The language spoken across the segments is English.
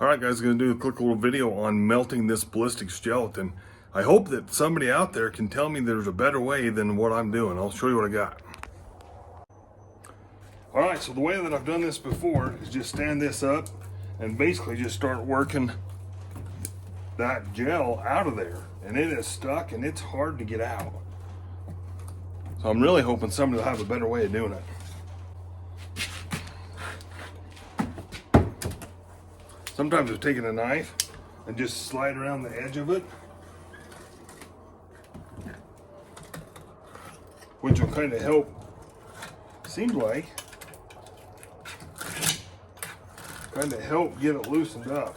Alright guys, going to do a quick little video on melting this ballistic gelatin. I hope that somebody out there can tell me there's a better way than what I'm doing. I'll show you what I got. Alright, so the way that I've done this before is just stand this up and basically just start working that gel out of there. And it is stuck and it's hard to get out. So I'm really hoping somebody will have a better way of doing it. Sometimes I've taken a knife and just slide around the edge of it, which will kind of help, seems like, kind of help get it loosened up.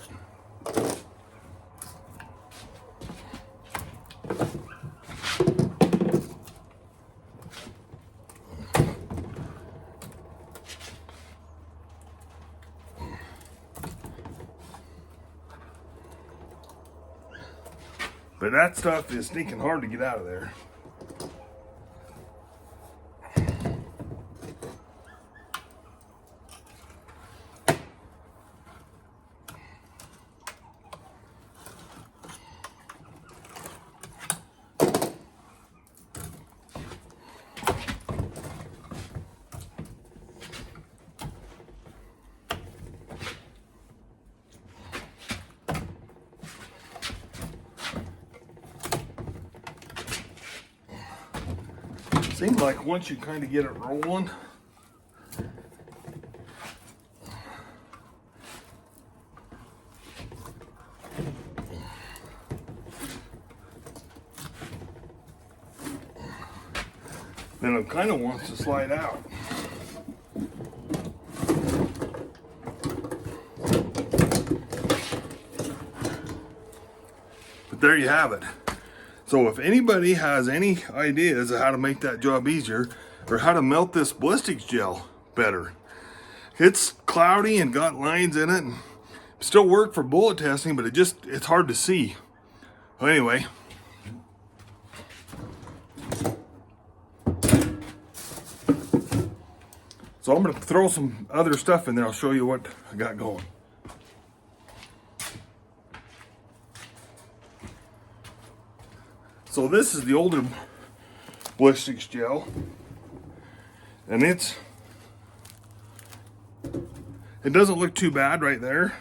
But that stuff is sneaking hard to get out of there. Seems like once you kind of get it rolling, then it kind of wants to slide out. But there you have it. So if anybody has any ideas of how to make that job easier or how to melt this ballistics gel better, it's cloudy and got lines in it and still work for bullet testing, but it's hard to see. Well, anyway, so I'm going to throw some other stuff in there. I'll show you what I got going. So this is the older ballistics gel, and it doesn't look too bad right there.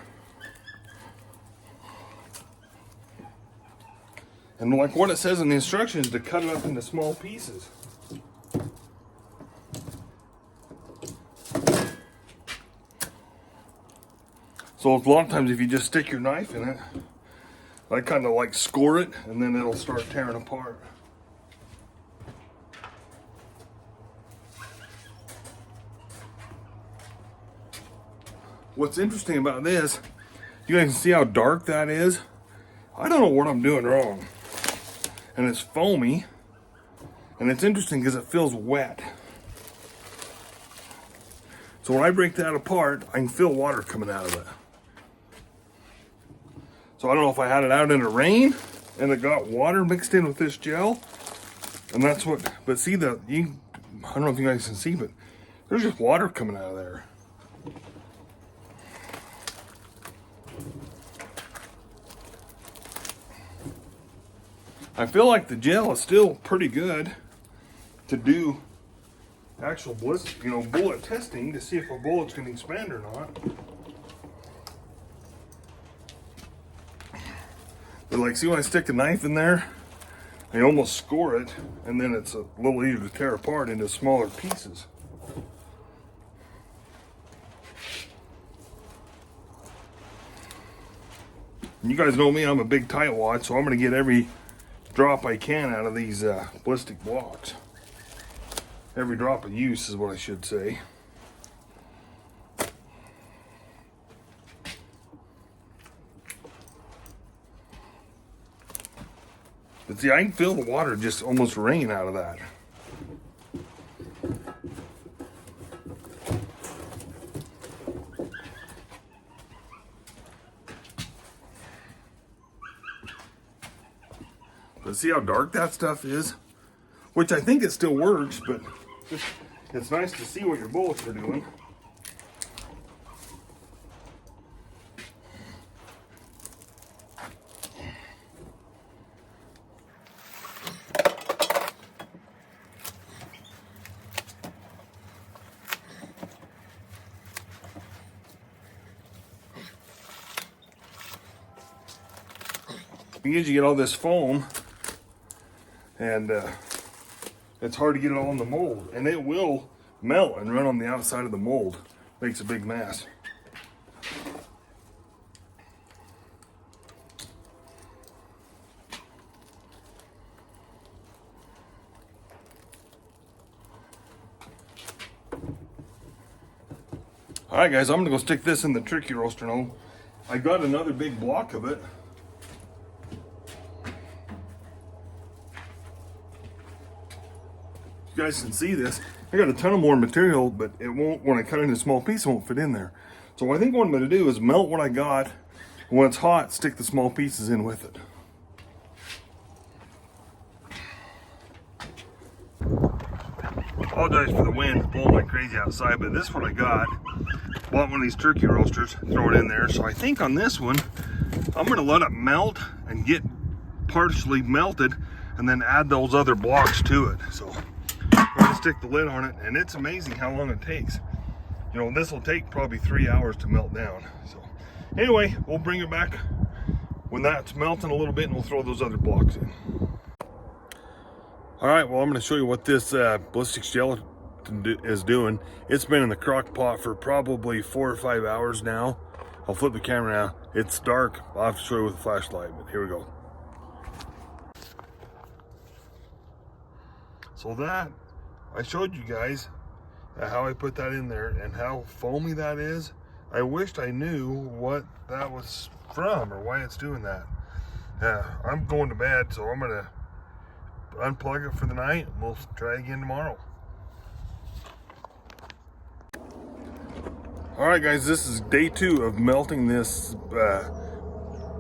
And like what it says in the instructions, to cut it up into small pieces. So a lot of times if you just stick your knife in it, I kind of like score it and then it'll start tearing apart. What's interesting about this, you guys can see how dark that is. I don't know what I'm doing wrong. And it's foamy. And it's interesting because it feels wet. So when I break that apart, I can feel water coming out of it. So I don't know if I had it out in the rain and it got water mixed in with this gel. And that's what, but see I don't know if you guys can see, but there's just water coming out of there. I feel like the gel is still pretty good to do actual bullet testing to see if a bullet's going to expand or not. But like, see when I stick a knife in there, I almost score it, and then it's a little easier to tear apart into smaller pieces. And you guys know me, I'm a big tightwad, so I'm going to get every drop I can out of these ballistic blocks. Every drop of use is what I should say. But see, I can feel the water just almost rain out of that. But see how dark that stuff is? Which I think it still works, but it's nice to see what your bullets are doing. because you get all this foam, and it's hard to get it all in the mold, and it will melt and run on the outside of the mold. Makes a big mess. All right, guys, I'm gonna go stick this in the turkey roaster now. I got another big block of it. You guys can see this. I got a ton of more material, but it won't, when I cut it into small pieces, it won't fit in there. So I think what I'm gonna do is melt what I got, and when it's hot, stick the small pieces in with it. Apologize for the wind blowing like crazy outside, but this is what I got. Bought one of these turkey roasters, throw it in there. So I think on this one, I'm gonna let it melt and get partially melted, and then add those other blocks to it. So I'm gonna stick the lid on it, and it's amazing how long it takes. You know, this will take probably 3 hours to melt down. So anyway, we'll bring it back when that's melting a little bit, and we'll throw those other blocks in. All right, well, I'm gonna show you what this ballistic gelatin is doing. It's been in the crock pot for probably 4 or 5 hours now. I'll flip the camera now. It's dark. I'll have to show you with a flashlight, but here we go. So that, I showed you guys how I put that in there and how foamy that is. I wished I knew what that was from or why it's doing that. I'm going to bed, so I'm gonna unplug it for the night. We'll try again tomorrow. All right, guys, this is day 2 of melting this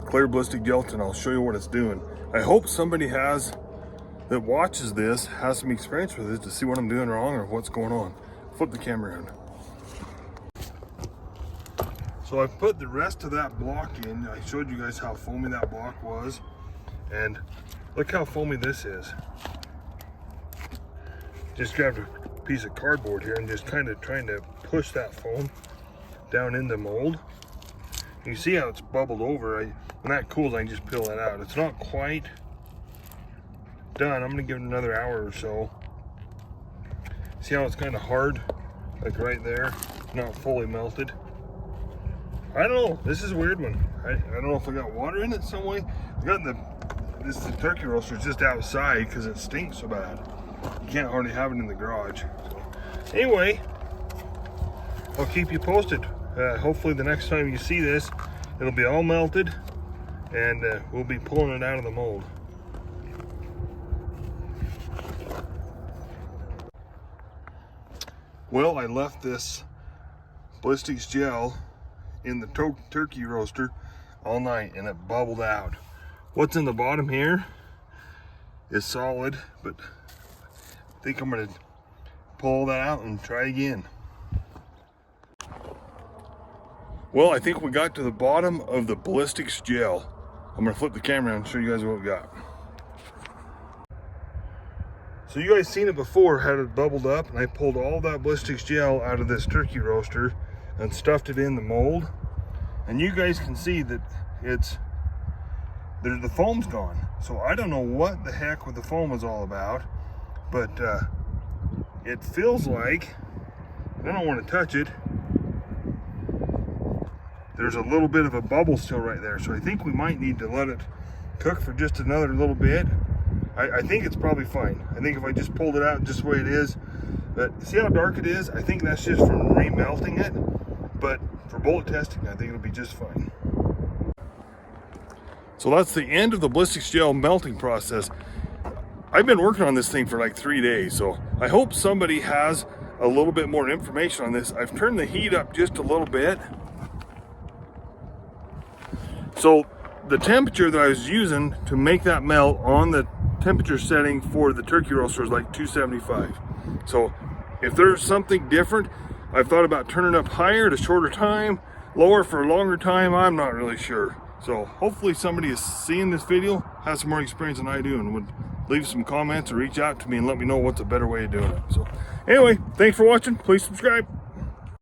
clear ballistic gelatin. I'll show you what it's doing. I hope somebody that watches this has some experience with it to see what I'm doing wrong or what's going on. Flip the camera around. So I've put the rest of that block in. I showed you guys how foamy that block was, and look how foamy this is. Just grabbed a piece of cardboard here and just kind of trying to push that foam down in the mold. You see how it's bubbled over. When that cools, I can just peel that out. It's not quite done. I'm gonna give it another hour or so. See how it's kind of hard, like right there, not fully melted. I don't know, this is a weird one. I don't know if I got water in it some way. I got the turkey roaster just outside because it stinks so bad. You can't hardly have it in the garage. So anyway, I'll keep you posted. Hopefully the next time you see this, it'll be all melted, and we'll be pulling it out of the mold. Well, I left this ballistics gel in the turkey roaster all night, and it bubbled out. What's in the bottom here is solid, but I think I'm gonna pull that out and try again. Well, I think we got to the bottom of the ballistics gel. I'm gonna flip the camera and show you guys what we got. So you guys seen it before, had it bubbled up, and I pulled all that ballistics gel out of this turkey roaster and stuffed it in the mold. And you guys can see that the foam's gone. So I don't know what the heck with the foam was all about, but it feels like, I don't want to touch it, there's a little bit of a bubble still right there. So I think we might need to let it cook for just another little bit. I think it's probably fine. I think if I just pulled it out just the way it is, but see how dark it is? I think that's just from remelting it, but for bullet testing, I think it'll be just fine. So that's the end of the ballistics gel melting process. I've been working on this thing for like 3 days, so I hope somebody has a little bit more information on this. I've turned the heat up just a little bit. So the temperature that I was using to make that melt on the temperature setting for the turkey roaster is like 275. So if there's something different, I've thought about turning up higher to shorter time, lower for a longer time. I'm not really sure. So hopefully somebody is seeing this video, has some more experience than I do, and would leave some comments or reach out to me and let me know what's a better way of doing it. So anyway, thanks for watching. Please subscribe.